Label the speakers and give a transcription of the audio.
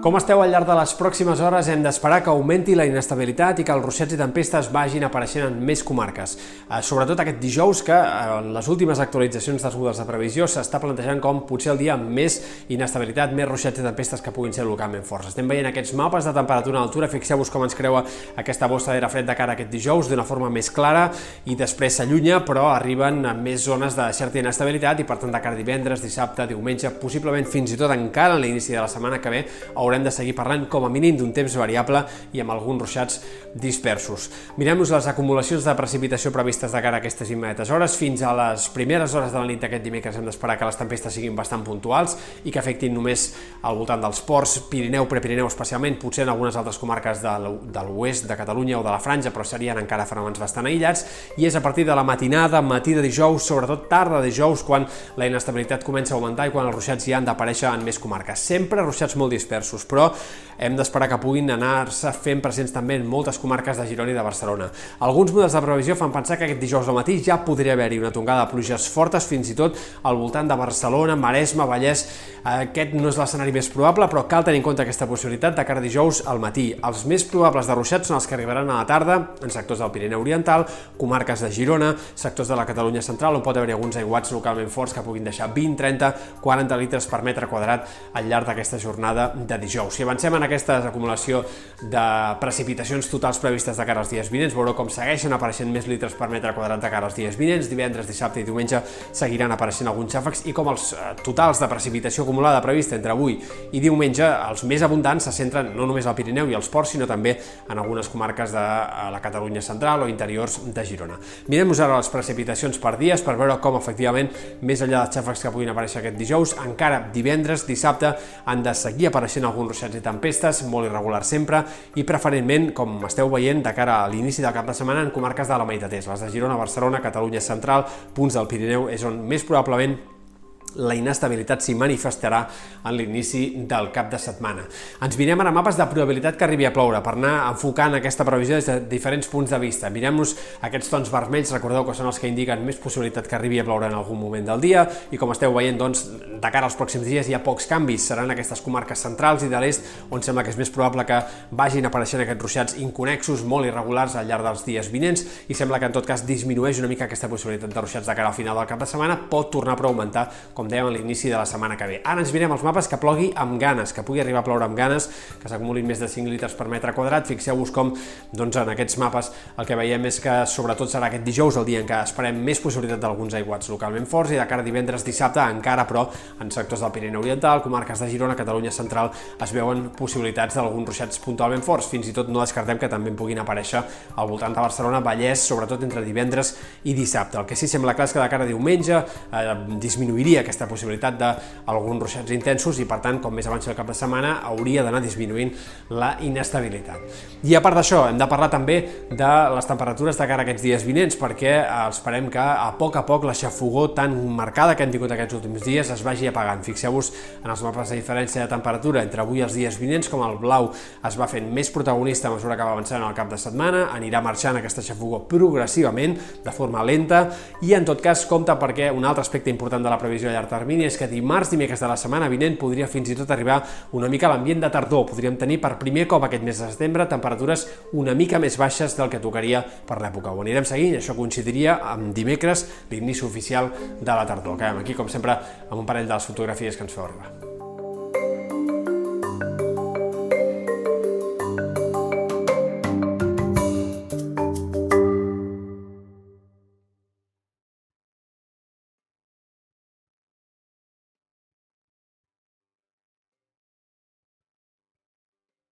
Speaker 1: Com esteu al llarg de les pròximes hores? Hem d'esperar que augmenti la inestabilitat i que els ruixats i tempestes vagin apareixent en més comarques. Sobretot aquest dijous, que en les últimes actualitzacions dels models de previsió s'està plantejant com potser el dia amb més inestabilitat, més ruixats i tempestes que puguin ser localment forts. Estem veient aquests mapes de temperatura en altura, fixeu-vos com ens creua aquesta bossa d'aire fred de cara a aquest dijous d'una forma més clara i després s'allunya, però arriben a més zones de certa inestabilitat i per tant de cara a divendres, dissabte, diumenge, possiblement fins i tot encara en l'inici de la setmana que ve haurem de seguir parlant com a mínim d'un temps variable i amb alguns ruixats dispersos. Mirem-nos les acumulacions de precipitació previstes de cara a aquestes immediates hores. Fins a les primeres hores de la nit d'aquest dimecres hem d'esperar que les tempestes siguin bastant puntuals i que afectin només al voltant dels ports, Pirineu, Prepirineu especialment, potser en algunes altres comarques de l'oest de Catalunya o de la Franja, però serien encara fenòmens bastant aïllats, i és a partir de la matinada, matí de dijous, sobretot tarda de dijous, quan la inestabilitat comença a augmentar i quan els ruixats ja han d'aparèixer en més comarques. Sempre ruixats molt dispersos, però hem d'esperar que puguin anar-se fent presents també en moltes comarques de Girona i de Barcelona. Alguns models de previsió fan pensar que aquest dijous al matí ja podria haver-hi una tongada de pluges fortes, fins i tot al voltant de Barcelona, Maresme, Vallès. Aquest no és l'escenari més probable, però cal tenir en compte aquesta possibilitat de cara a dijous al matí. Els més probables de ruixats són els que arribaran a la tarda en sectors del Pirineu Oriental, comarques de Girona, sectors de la Catalunya Central, on pot haver-hi alguns aiguats localment forts que puguin deixar 20, 30, 40 litres per metre quadrat al llarg d'aquesta jornada de dijous. Si avancem en aquesta acumulació de precipitacions totals previstes de cara als dies vinents, veureu com segueixen apareixent més litres per metre quadrat de cara als dies vinents. Divendres, dissabte i diumenge seguiran apareixent alguns xàfecs i com els totals de precipitació acumulada prevista entre avui i diumenge, els més abundants se centren no només al Pirineu i als ports, sinó també en algunes comarques de la Catalunya Central o interiors de Girona. Mirem-nos ara les precipitacions per dies per veure com efectivament, més enllà dels xàfecs que puguin aparèixer aquest dijous, encara divendres, dissabte han de seguir apareixent alguns ruixats i tempestes, molt irregulars sempre, i preferentment, com esteu veient, de cara a l'inici del cap de setmana en comarques de la meitat est, les de Girona, Barcelona, Catalunya Central, punts del Pirineu, és on més probablement la inestabilitat s'hi manifestarà en l'inici del cap de setmana. Ens mirem ara mapes de probabilitat que arribi a ploure per anar enfocant aquesta previsió des de diferents punts de vista. Mirem-nos aquests tons vermells, recordeu que són els que indiquen més possibilitat que arribi a ploure en algun moment del dia i com esteu veient, doncs, de cara als pròxims dies hi ha pocs canvis. Seran aquestes comarques centrals i de l'est on sembla que és més probable que vagin apareixent aquests ruixats inconexos, molt irregulars al llarg dels dies vinents i sembla que en tot cas disminueix una mica aquesta possibilitat de ruixats de cara al final del cap de setmana, pot tornar però a augmentar, com dèiem, a l'inici de la setmana que ve. Ara ens mirem els mapes que plogui amb ganes, que pugui arribar a ploure amb ganes, que s'acumulin més de 5 litres per metre quadrat. Fixeu-vos com, doncs, en aquests mapes el que veiem és que sobretot serà aquest dijous el dia en què esperem més possibilitat d'alguns aiguats localment forts i de cara a divendres, dissabte, encara però en sectors del Pirineu Oriental, comarques de Girona, Catalunya Central, es veuen possibilitats d'alguns ruixats puntualment forts. Fins i tot no descartem que també puguin aparèixer al voltant de Barcelona, Vallès, sobretot entre divendres i dissabte. El que sí sembla clar és que de cara a diumenge disminuiria aquesta possibilitat d'alguns ruixats intensos i per tant, com més avanci el cap de setmana, hauria d'anar disminuint la inestabilitat. I a part d'això, hem de parlar també de les temperatures de cara a aquests dies vinents, perquè esperem que a poc la xafogor tan marcada que hem tingut aquests últims dies es vagi apagant. Fixeu-vos en els mapes de diferència de temperatura entre avui i els dies vinents, com el blau es va fent més protagonista a mesura que va avançant el cap de setmana, anirà marxant aquesta xafogor progressivament, de forma lenta, i en tot cas compte perquè un altre aspecte important de la previsió a llarg termini és que dimarts, dimecres de la setmana vinent podria fins i tot arribar una mica a l'ambient de tardor. Podríem tenir per primer cop aquest mes de setembre temperatures una mica més baixes del que tocaria per l'època. Ho anirem seguint, això coincidiria amb dimecres, l'inici oficial de la tardor. Acabem aquí, com sempre, amb un parell de les fotografies que ens feu arribar.